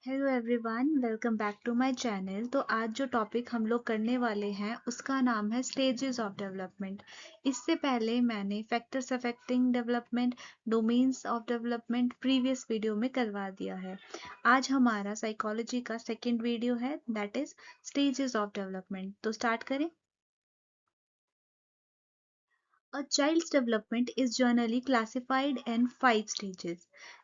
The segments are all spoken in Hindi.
Hello everyone, welcome back to my channel. तो आज जो टॉपिक हम लोग करने वाले हैं उसका नाम है स्टेजेस ऑफ डेवलपमेंट। इससे पहले मैंने factors affecting development, domains of development previous video में करवा दिया है। आज हमारा साइकोलॉजी का सेकंड वीडियो है, that is stages of development. तो स्टार्ट करें। A child's development is generally classified in 5 stages।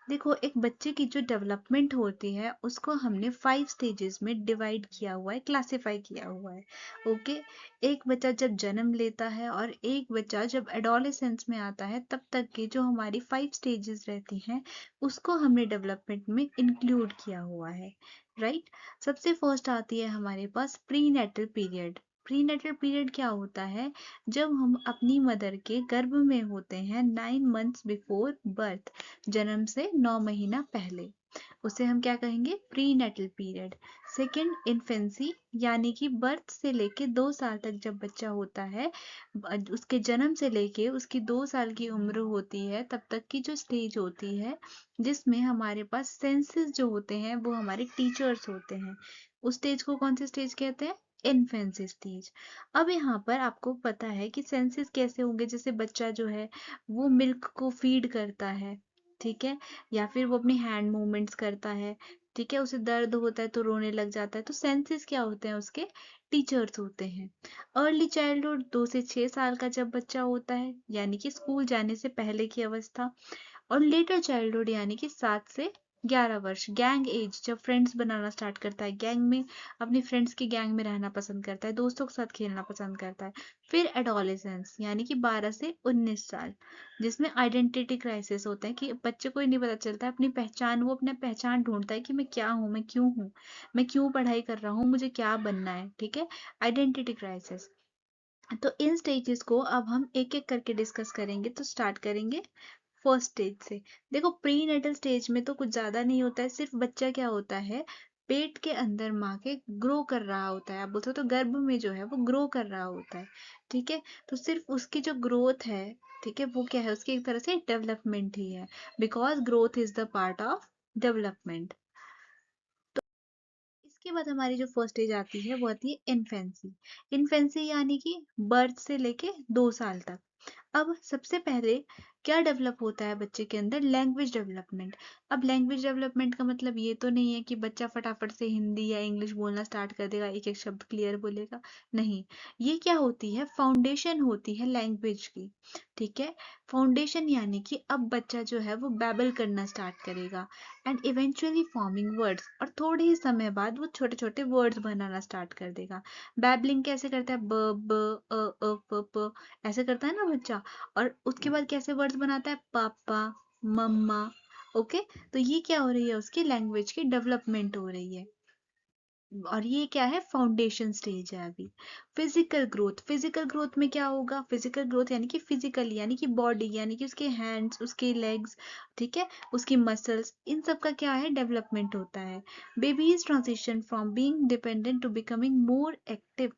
देखो, एक बच्चे की जो डेवलपमेंट होती है उसको हमने 5 स्टेजेस में डिवाइड किया हुआ है, क्लासिफाई किया हुआ है। ओके। एक बच्चा जब जन्म लेता है और एक बच्चा जब एडोलेसेंस में आता है, तब तक की जो हमारी 5 स्टेजेस रहती हैं उसको हमने डेवलपमेंट में इंक्लूड किया हुआ है। राइट। सबसे फर्स्ट आती है हमारे पास prenatal period. Prenatal period क्या होता है? जब हम अपनी मदर के गर्भ में होते हैं 9 मंथ्स बिफोर बर्थ, जन्म से 9 महीना पहले, उसे हम क्या कहेंगे? Prenatal period. Second, infancy, यानी कि बर्थ से लेके 2 साल तक जब बच्चा होता है, उसके जन्म से लेके उसकी 2 साल की उम्र होती है तब तक की जो स्टेज होती है, जिसमें हमारे पास सेंसेस जो होते हैं वो हमारे टीचर्स होते हैं, उस स्टेज को कौन सी स्टेज कहते हैं? Infancy stage. अब यहाँ पर आपको पता है कि सेंसेस कैसे होंगे। जैसे बच्चा जो है वो मिल्क को फीड करता है, ठीक है, या फिर वो अपनी हैंड मूवमेंट्स करता है, ठीक है, उसे दर्द होता है तो रोने लग जाता है। तो सेंसेस क्या होते हैं? उसके टीचर्स होते हैं। अर्ली चाइल्डहुड 2 से 6 साल का जब बच्चा होता है, यानी कि स्कूल जाने से पहले की अवस्था। और लेटर चाइल्डहुड यानी कि 7 से 11 वर्ष, गैंग एज, जब फ्रेंड्स बनाना स्टार्ट करता है, गैंग में अपनी फ्रेंड्स की गैंग में रहना पसंद करता है, दोस्तों के साथ खेलना पसंद करता है। फिर एडोलेसेंस यानी कि 12 से 19 साल, जिसमें आइडेंटिटी क्राइसिस होते हैं कि बच्चे को ही नहीं पता चलता है अपनी पहचान, वो अपने पहचान ढूंढता है कि मैं क्या हूँ, मैं क्यों हूँ, मैं क्यों पढ़ाई कर रहा हूँ, मुझे क्या बनना है, ठीक है, आइडेंटिटी क्राइसिस। तो इन स्टेजेस को अब हम एक एक करके डिस्कस करेंगे। तो स्टार्ट करेंगे फर्स्ट स्टेज से। देखो, प्री नेटल स्टेज में तो कुछ ज्यादा नहीं होता है, सिर्फ बच्चा क्या होता है, पेट के अंदर माँ के ग्रो कर रहा होता है, आप बोलते हो तो गर्भ में जो है वो ग्रो कर रहा होता है, ठीक है। तो सिर्फ उसकी जो ग्रोथ है, ठीक है, वो क्या है? उसकी एक तरह से डेवलपमेंट ही है, because growth is the part of development. इसके बाद हमारी जो फर्स्ट स्टेज आती है वो आती है इन्फेंसी। इन्फेंसी यानी कि बर्थ से लेके 2 साल तक। अब सबसे पहले क्या डेवलप होता है बच्चे के अंदर? Language development. अब लैंग्वेज डेवलपमेंट का मतलब ये तो नहीं है कि बच्चा फटाफट से हिंदी या इंग्लिश बोलना स्टार्ट कर देगा, एक एक शब्द क्लियर बोलेगा, नहीं। ये क्या होती है? फाउंडेशन होती है लैंग्वेज की, ठीक है। फाउंडेशन यानी कि अब बच्चा जो है वो बैबल करना स्टार्ट करेगा एंड इवेंचुअली फॉर्मिंग वर्ड्स, और थोड़े ही समय बाद वो छोटे छोटे वर्ड्स बनाना स्टार्ट कर देगा। बैबलिंग कैसे करता है? ब ब प प, ऐसे करता है ना बच्चा। और उसके बाद कैसे वर्ड्स बनाता है? पापा, मम्मा। ओके। तो ये क्या हो रही है? उसकी लैंग्वेज की डेवलपमेंट हो रही है। और ये क्या है? फाउंडेशन स्टेज है अभी। Physical growth. फिजिकल ग्रोथ में क्या होगा? फिजिकल ग्रोथ यानी कि फिजिकली, यानी कि बॉडी, यानी कि उसके हैंड्स, उसके लेग्स, ठीक है, उसकी मसल्स, इन सब का क्या है? डेवलपमेंट होता है। Babies transition from being dependent to becoming more active.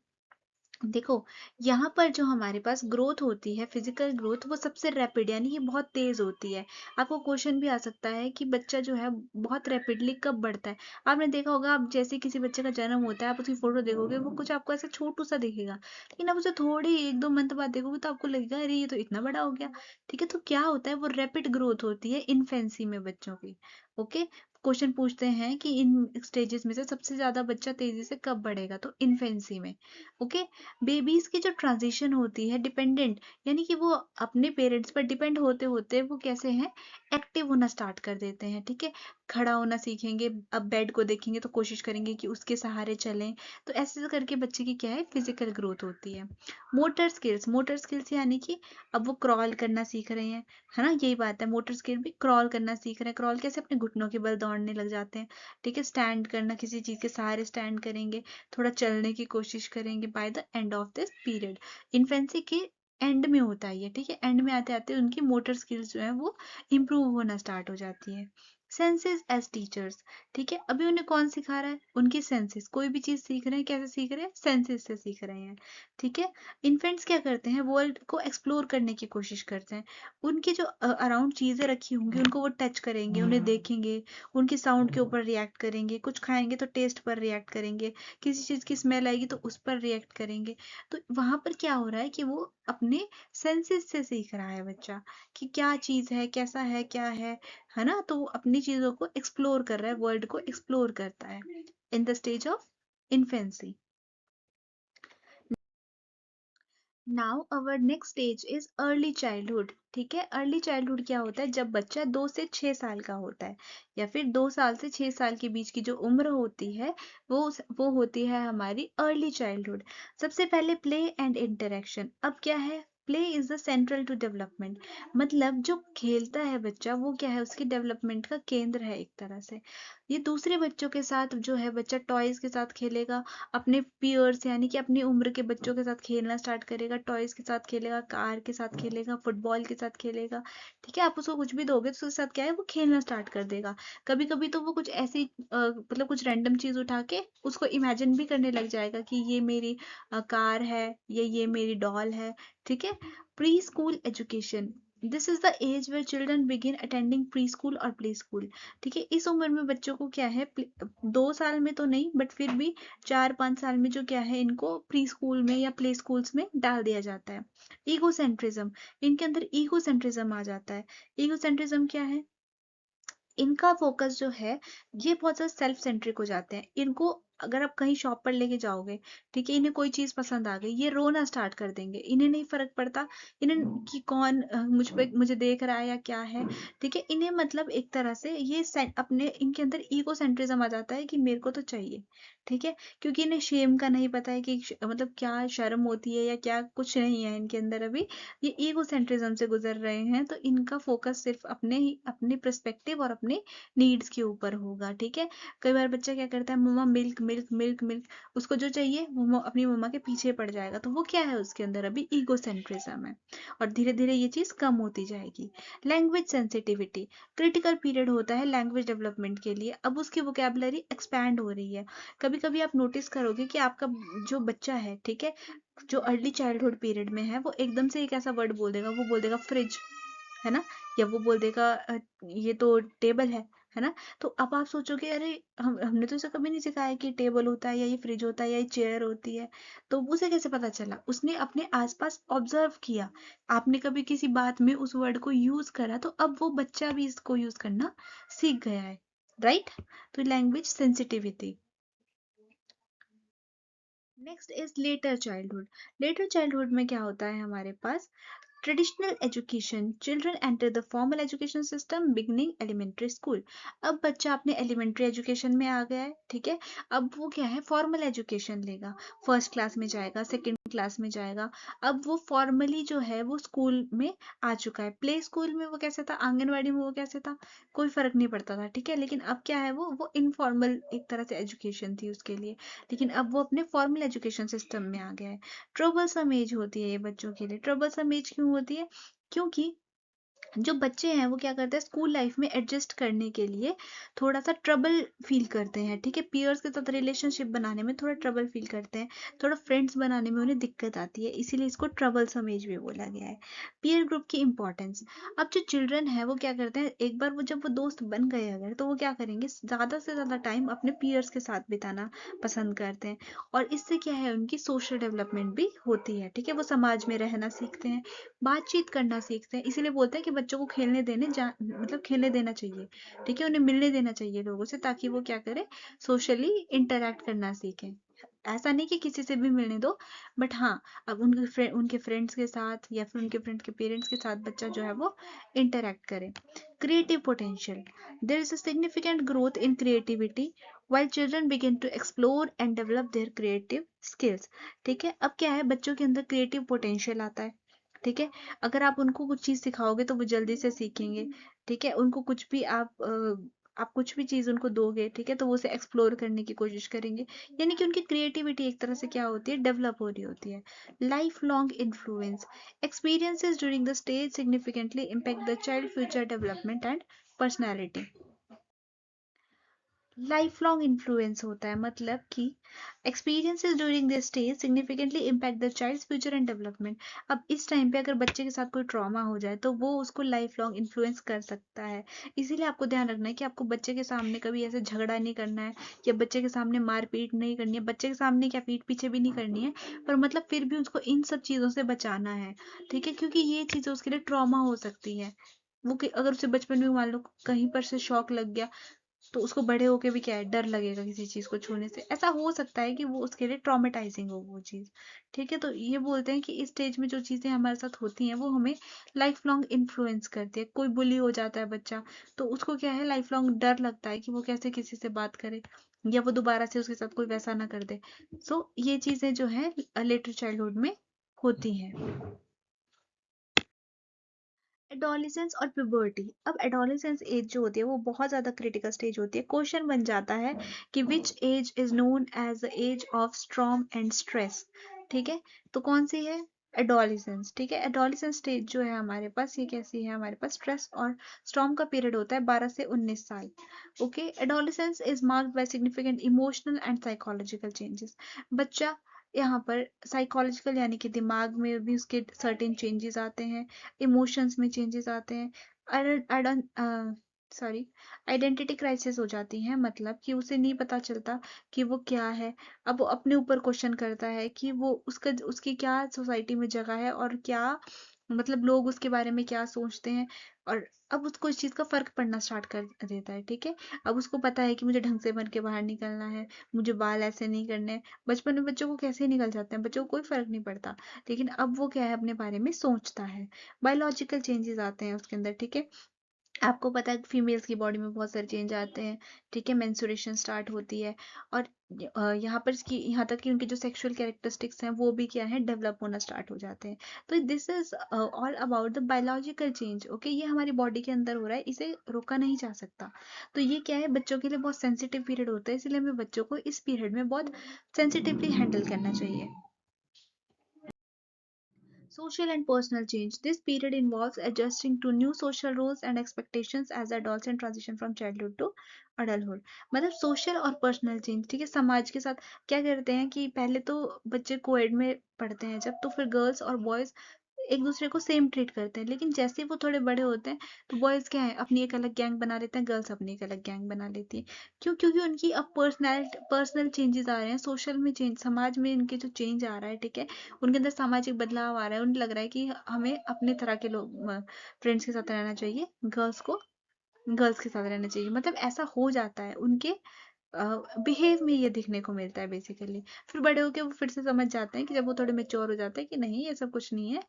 देखो, यहाँ पर जो हमारे पास ग्रोथ होती है, फिजिकल ग्रोथ, वो सबसे रैपिड यानी कि बहुत तेज होती है। आपको क्वेश्चन भी आ सकता है कि बच्चा जो है बहुत रैपिडली कब बढ़ता है? आपने देखा होगा, आप जैसे किसी बच्चे का जन्म होता है, आप उसकी फोटो देखोगे, वो कुछ आपको ऐसा छोटू सा दिखेगा, लेकिन आप उसे थोड़ी 1-2 मंथ बाद देखोगे तो आपको लगेगा अरे ये तो इतना बड़ा हो गया, ठीक है। तो क्या होता है? वो रैपिड ग्रोथ होती है इन्फेंसी में बच्चों की। ओके। क्वेश्चन पूछते हैं कि इन स्टेजेस में से सबसे ज्यादा बच्चा तेजी से कब बढ़ेगा? तो इन्फेंसी में। ओके। बेबीज की जो ट्रांजिशन होती है डिपेंडेंट, यानी कि वो अपने पेरेंट्स पर डिपेंड होते होते वो कैसे हैं? एक्टिव होना स्टार्ट कर देते हैं, ठीक है। खड़ा होना सीखेंगे, अब बेड को देखेंगे तो कोशिश करेंगे कि उसके सहारे चलें। तो ऐसे करके बच्चे की क्या है? फिजिकल ग्रोथ होती है। Motor skills. मोटर स्किल्स यानी कि अब वो क्रॉल करना सीख रहे हैं, है ना, यही बात है। मोटर स्किल भी क्रॉल करना सीख रहे हैं। क्रॉल कैसे? अपने घुटनों के बल दौड़ने लग जाते हैं, ठीक है। स्टैंड करना, किसी चीज के सहारे स्टैंड करेंगे, थोड़ा चलने की कोशिश करेंगे by the end of this period. Infancy के एंड में होता है ये, ठीक है। एंड में आते आते उनकी मोटर स्किल्स जो है वो इम्प्रूव होना स्टार्ट हो जाती है। Senses as teachers. ठीक है, अभी उन्हें कौन सिखा रहा है? उनकी सेंसेस। कोई भी चीज सीख रहे हैं, कैसे सीख रहे हैं? सेंसेस से सीख रहे हैं। ठीक है, इन्फेंट्स क्या करते हैं? वर्ल्ड को एक्सप्लोर करने की कोशिश करते हैं। उनकी जो अराउंड चीजें रखी होंगी उनको वो टच करेंगे, उन्हें देखेंगे, उनकी साउंड के ऊपर रिएक्ट करेंगे, कुछ खाएंगे तो टेस्ट पर रिएक्ट करेंगे, किसी चीज की स्मेल आएगी तो उस पर रिएक्ट करेंगे। तो वहां पर क्या हो रहा है कि वो अपने सेंसेस से सीख रहा है बच्चा, कि क्या चीज है, कैसा है, क्या है ना? तो वो अपनी चीजों को एक्सप्लोर कर रहा है, वर्ल्ड को एक्सप्लोर करता है in the stage of infancy. Now our next stage is early childhood. ठीक है, अर्ली चाइल्डहुड क्या होता है? जब बच्चा 2 से 6 साल का होता है, या फिर 2 साल से 6 साल के बीच की जो उम्र होती है, वो होती है हमारी अर्ली चाइल्डहुड। सबसे पहले प्ले एंड इंटरेक्शन। अब क्या है? Play is the central to development. मतलब जो खेलता है बच्चा, वो क्या है? उसकी डेवलपमेंट का केंद्र है एक तरह से। ये दूसरे बच्चों के साथ जो है, बच्चा टॉयज के साथ खेलेगा, अपने पियर्स यानी कि अपनी उम्र के बच्चों के साथ खेलना स्टार्ट करेगा, टॉयज के साथ खेलेगा, कार के साथ खेलेगा, फुटबॉल के साथ खेलेगा। ठीक है, आप उसको कुछ भी दोगे तो उसके साथ क्या है? वो खेलना स्टार्ट कर देगा। कभी कभी तो वो कुछ ऐसी मतलब कुछ रैंडम चीज उठा के उसको इमेजिन भी करने लग जाएगा कि ये मेरी कार है, ये मेरी डॉल है। ठीक है, preschool education. This is the age where children begin attending preschool और प्ले स्कूल। ठीक है, इस उम्र में बच्चों को क्या है, 2 साल में तो नहीं बट फिर भी 4-5 साल में जो क्या है, इनको प्री स्कूल में या प्ले स्कूल्स में डाल दिया जाता है। ईगोसेंट्रिज्म। इनके अंदर ईगोसेंट्रिज्म आ जाता है। ईगोसेंट्रिज्म क्या है? इनका फोकस जो है, ये बहुत ज्यादा सेल्फ सेंट्रिक हो जाते हैं। इनको अगर आप कहीं शॉप पर लेके जाओगे, ठीक है, इन्हें कोई चीज पसंद आ गई, ये रोना स्टार्ट कर देंगे। इन्हें नहीं फर्क पड़ता इन्हें कि कौन मुझे देख रहा है या क्या है। ठीक है, इन्हें मतलब एक तरह से ये अपने इनके अंदर ईगो सेंट्रिज्म आ जाता है कि मेरे को तो चाहिए। ठीक है, क्योंकि इन्हें शेम का नहीं पता है कि मतलब क्या शर्म होती है या क्या, कुछ नहीं है इनके अंदर अभी। ये ईगो सेंट्रिज्म से गुजर रहे हैं, तो इनका फोकस सिर्फ अपने ही अपने पर्सपेक्टिव और अपने नीड्स के ऊपर होगा। ठीक है, कई बार बच्चा क्या करता है, मम्मा मिल्क मिल्क मिल्क मिल्क, उसको जो चाहिए वो अपनी मम्मा के पीछे पड़ जाएगा। तो वो क्या है? उसके अंदर अभी ईगो सेंट्रिज्म है, और धीरे धीरे ये चीज कम होती जाएगी। Language sensitivity. क्रिटिकल पीरियड होता है लैंग्वेज डेवलपमेंट के लिए। अब उसकी वोकेबलरी एक्सपैंड हो रही है। कभी कभी आप नोटिस करोगे कि आपका जो बच्चा है, ठीक है, जो अर्ली चाइल्डहुड पीरियड में है, वो एकदम से एक ऐसा वर्ड बोल देगा, वो बोल देगा फ्रिज, है ना? या वो बोल देगा ये तो टेबल है ना? तो अब आप सोचोगे, अरे हमने तो इसे कभी नहीं सिखाया कि टेबल होता है, या ये फ्रिज होता है, या ये चेयर होती है। तो उसे कैसे पता चला? उसने अपने आसपास ऑब्जर्व किया। आपने कभी किसी बात में उस वर्ड को यूज करा, तो अब वो बच्चा भी इसको यूज करना सीख गया है। राइट? तो language sensitivity. Next is later childhood. Later childhood में क्या होता है हमारे पास? Traditional education. Children enter the formal education system beginning elementary school. अब बच्चा अपने एलिमेंट्री एजुकेशन में आ गया है। ठीक है, अब वो क्या है? फॉर्मल एजुकेशन लेगा। फर्स्ट क्लास में जाएगा, सेकेंड क्लास में जाएगा। अब वो फॉर्मली जो है वो स्कूल में आ चुका है। प्ले स्कूल में वो कैसे था, आंगनवाड़ी में वो कैसे था, कोई फर्क नहीं पड़ता था। ठीक है, लेकिन अब क्या है, वो इनफॉर्मल एक तरह से एजुकेशन थी उसके लिए। लेकिन अब वो अपने फॉर्मल एजुकेशन सिस्टम में आ गया है। ट्रबलसम एज होती है ये बच्चों के लिए। ट्रबलसम एज क्यों होती है? क्योंकि जो बच्चे हैं वो क्या करते हैं, स्कूल लाइफ में एडजस्ट करने के लिए थोड़ा सा ट्रबल फील करते हैं। ठीक है, पियर्स के साथ रिलेशनशिप बनाने में थोड़ा ट्रबल फील करते हैं, थोड़ा फ्रेंड्स बनाने में उन्हें दिक्कत आती है, इसीलिए इसको ट्रबल समेज भी बोला गया है। पीयर ग्रुप की इंपॉर्टेंस। अब जो चिल्ड्रन है वो क्या करते हैं, एक बार वो जब वो दोस्त बन गए अगर, तो वो क्या करेंगे, ज्यादा से ज्यादा टाइम अपने पियर्स के साथ बिताना पसंद करते हैं। और इससे क्या है, उनकी सोशल डेवलपमेंट भी होती है। ठीक है, वो समाज में रहना सीखते हैं, बातचीत करना सीखते हैं। इसीलिए बोलते हैं कि बच्चों को खेलने मतलब खेलने देना चाहिए। ठीक है, उन्हें मिलने देना चाहिए लोगों से, ताकि वो क्या करे, सोशली इंटरेक्ट करना सीखें। ऐसा नहीं कि किसी से भी मिलने दो, बट हाँ, अब उनके फ्रेंड्स के साथ या फिर उनके फ्रेंड्स के पेरेंट्स के साथ बच्चा जो है वो इंटरेक्ट करे। Creative potential. There is a significant growth in creativity while children begin to explore and develop their creative skills। ठीक है, अब क्या है, बच्चों के अंदर क्रिएटिव पोटेंशियल आता है। ठीक है, अगर आप उनको कुछ चीज सिखाओगे तो वो जल्दी से सीखेंगे। ठीक है, उनको कुछ भी आप कुछ भी चीज उनको दोगे, ठीक है, तो वो उसे एक्सप्लोर करने की कोशिश करेंगे। यानी कि उनकी क्रिएटिविटी एक तरह से क्या होती है, डेवलप हो रही होती है। Lifelong influence. Experiences during the stage significantly impact the child future development and personality. Lifelong influence होता है, मतलब कि experiences during this stage significantly impact the child's future and development. अब इस टाइम पे अगर बच्चे के साथ कोई ट्रॉमा हो जाए तो वो उसको लाइफ लॉन्ग इन्फ्लुएंस कर सकता है। इसीलिए आपको ध्यान रखना है कि आपको बच्चे के सामने कभी ऐसे झगड़ा नहीं करना है, या बच्चे के सामने मारपीट नहीं करनी है, बच्चे के सामने क्या पीठ पीछे भी नहीं करनी है, पर मतलब फिर भी उसको इन सब चीज़ों से बचाना है। ठीक है, क्योंकि ये चीज़ें उसके लिए ट्रॉमा हो सकती है। वो अगर उसे बचपन में मान लो कहीं पर से शौक लग गया, तो उसको बड़े होके भी क्या है, डर लगेगा किसी चीज को छूने से। ऐसा हो सकता है कि वो उसके लिए ट्रॉमेटाइजिंग हो वो चीज। ठीक है, तो ये बोलते हैं कि इस स्टेज में जो चीजें हमारे साथ होती हैं वो हमें लाइफ लॉन्ग इन्फ्लुएंस करती है। कोई बुली हो जाता है बच्चा, तो उसको क्या है, लाइफ लॉन्ग डर लगता है कि वो कैसे किसी से बात करे, या वो दोबारा से उसके साथ कोई वैसा ना कर दे। सो ये चीजें जो है लेटर चाइल्डहुड में होती हैं। एडोलेसेंस और प्यूबर्टी। अब एडोलेसेंस एज जो होती है वो बहुत ज़्यादा क्रिटिकल स्टेज होती है। क्वेश्चन बन जाता है कि which age is known as the age of storm and stress. ठीक है, तो कौन सी है, एडोलेसेंस। ठीक है, एडोलेसेंस स्टेज जो है हमारे पास, ये कैसी है, हमारे पास स्ट्रेस और स्ट्रॉम का पीरियड होता है 12 से 19 साल। Okay, adolescence is marked by significant emotional and psychological changes. बच्चा यहाँ पर साइकोलॉजिकल यानी कि दिमाग में भी उसके सर्टेन चेंजेस आते हैं, इमोशंस में चेंजेस आते हैं, सॉरी, आइडेंटिटी क्राइसिस हो जाती है, मतलब कि उसे नहीं पता चलता कि वो क्या है। अब वो अपने ऊपर क्वेश्चन करता है कि वो उसका उसकी क्या सोसाइटी में जगह है, और क्या मतलब लोग उसके बारे में क्या सोचते हैं। और अब उसको इस चीज़ का फर्क पड़ना स्टार्ट कर देता है। ठीक है, अब उसको पता है कि मुझे ढंग से बन के बाहर निकलना है, मुझे बाल ऐसे नहीं करने। बचपन में बच्चों को कैसे निकल जाते हैं, बच्चों को कोई फर्क नहीं पड़ता, लेकिन अब वो क्या है, अपने बारे में सोचता है। बायोलॉजिकल चेंजेस आते हैं उसके अंदर। ठीक है, आपको पता है फीमेल्स की बॉडी में बहुत सारे चेंज आते हैं। ठीक है, मेंस्ट्रुएशन स्टार्ट होती है, और यहाँ पर इसकी यहाँ तक कि उनके जो सेक्सुअल कैरेक्टरिस्टिक्स हैं वो भी क्या है, डेवलप होना स्टार्ट हो जाते हैं। तो this is all about the biological change. Okay, ये हमारी बॉडी के अंदर हो रहा है, इसे रोका नहीं जा सकता। तो ये क्या है, बच्चों के लिए बहुत सेंसिटिव पीरियड होता है, इसलिए हमें बच्चों को इस पीरियड में बहुत सेंसिटिवली हैंडल करना चाहिए। Social and personal change. This period involves adjusting to new social roles and expectations as adults and transition from childhood to adulthood. मतलब सोशल और पर्सनल चेंज। ठीक है, समाज के साथ क्या करते हैं कि पहले तो बच्चे कोएड में पढ़ते हैं जब, तो फिर गर्ल्स और बॉयज एक दूसरे को सेम ट्रीट करते हैं, लेकिन जैसे ही वो थोड़े बड़े होते हैं तो बॉयज क्या है, अपनी एक अलग गैंग बना लेते हैं, गर्ल्स अपनी एक अलग गैंग बना लेती है। क्यों, क्योंकि उनकी अब पर्सनल चेंजेस आ रहे हैं, सोशल में चेंज, समाज में इनके जो चेंज आ रहा है। ठीक है, उनके अंदर सामाजिक बदलाव आ रहा है, उन्हें लग रहा है कि हमें अपने तरह के लोग फ्रेंड्स के साथ रहना चाहिए, गर्ल्स को गर्ल्स के साथ रहना चाहिए, मतलब ऐसा हो जाता है उनके बिहेव में, ये दिखने को मिलता है बेसिकली। फिर बड़े होके वो फिर से समझ जाते हैं कि जब वो थोड़े मेच्योर हो जाते हैं कि नहीं ये सब कुछ नहीं है,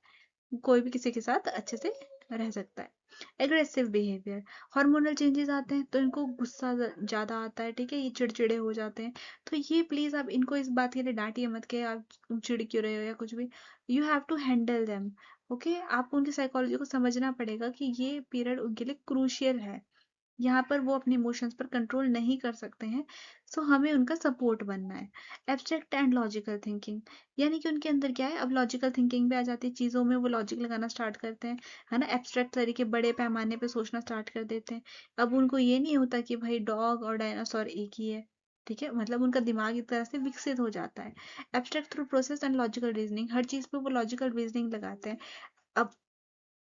कोई भी किसी के साथ अच्छे से रह सकता है। एग्रेसिव बिहेवियर, हार्मोनल चेंजेस आते हैं तो इनको गुस्सा ज्यादा आता है। ठीक है, ये चिड़चिड़े हो जाते हैं। तो ये प्लीज आप इनको इस बात के लिए डांटिए मत कि आप चिड़ क्यों रहे हो या कुछ भी। You have to handle them. Okay, आपको उनकी साइकोलॉजी को समझना पड़ेगा कि ये पीरियड उनके लिए क्रूशियल है, यहाँ पर वो अपने इमोशंस पर कंट्रोल नहीं कर सकते हैं। सो हमें उनका सपोर्ट बनना है। एब्स्ट्रैक्ट एंड लॉजिकल थिंकिंग, यानी कि उनके अंदर क्या है, अब लॉजिकल थिंकिंग भी आ जाती है, चीज़ों में वो लॉजिक लगाना स्टार्ट करते हैं, है ना। एब्स्ट्रैक्ट तरीके, बड़े पैमाने पे सोचना स्टार्ट कर देते हैं। अब उनको ये नहीं होता कि भाई डॉग और डायनासोर एक ही है। ठीक है, मतलब उनका दिमाग एक तरह से विकसित हो जाता है। Abstract through process and logical reasoning, हर चीज़ पे वो लॉजिकल रीजनिंग लगाते हैं। अब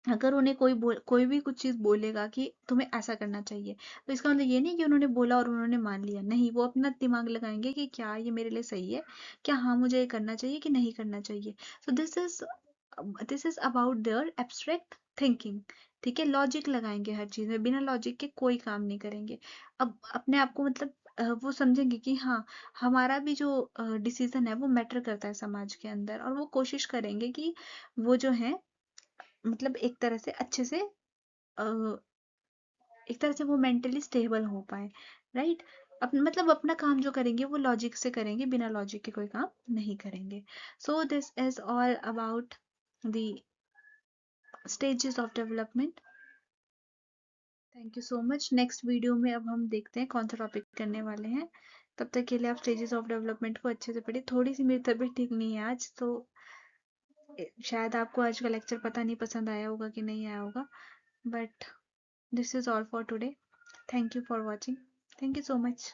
अगर उन्हें कोई भी कुछ चीज़ बोलेगा कि तुम्हें ऐसा करना चाहिए, तो इसका मतलब ये नहीं कि उन्होंने बोला और उन्होंने मान लिया, नहीं, वो अपना दिमाग लगाएंगे कि क्या ये मेरे लिए सही है, क्या हाँ मुझे ये करना चाहिए कि नहीं करना चाहिए। So this is about their abstract thinking. ठीक है, लॉजिक लगाएंगे हर चीज़ में, बिना लॉजिक के कोई काम नहीं करेंगे। अब अपने आप को मतलब वो समझेंगे कि हाँ, हमारा भी जो डिसीजन है वो मैटर करता है समाज के अंदर, और वो कोशिश करेंगे कि वो जो है, मतलब एक तरह से अच्छे से अ, एक तरह से वो मेंटली स्टेबल हो पाए। राइट, मतलब अपना काम जो करेंगे वो लॉजिक से करेंगे, बिना लॉजिक के कोई काम नहीं करेंगे। So this is all about the stages of development. Thank you so much. Next video में अब हम देखते हैं कौन सा टॉपिक करने वाले हैं। तब तक के लिए आप स्टेजेस ऑफ डेवलपमेंट को अच्छे से पढ़िए। थोड़ी सी मेरी तबीयत ठीक नहीं है आज, तो शायद आपको आज का लेक्चर पता नहीं पसंद आया होगा कि नहीं आया होगा, but this is all for today. Thank you for watching. Thank you so much.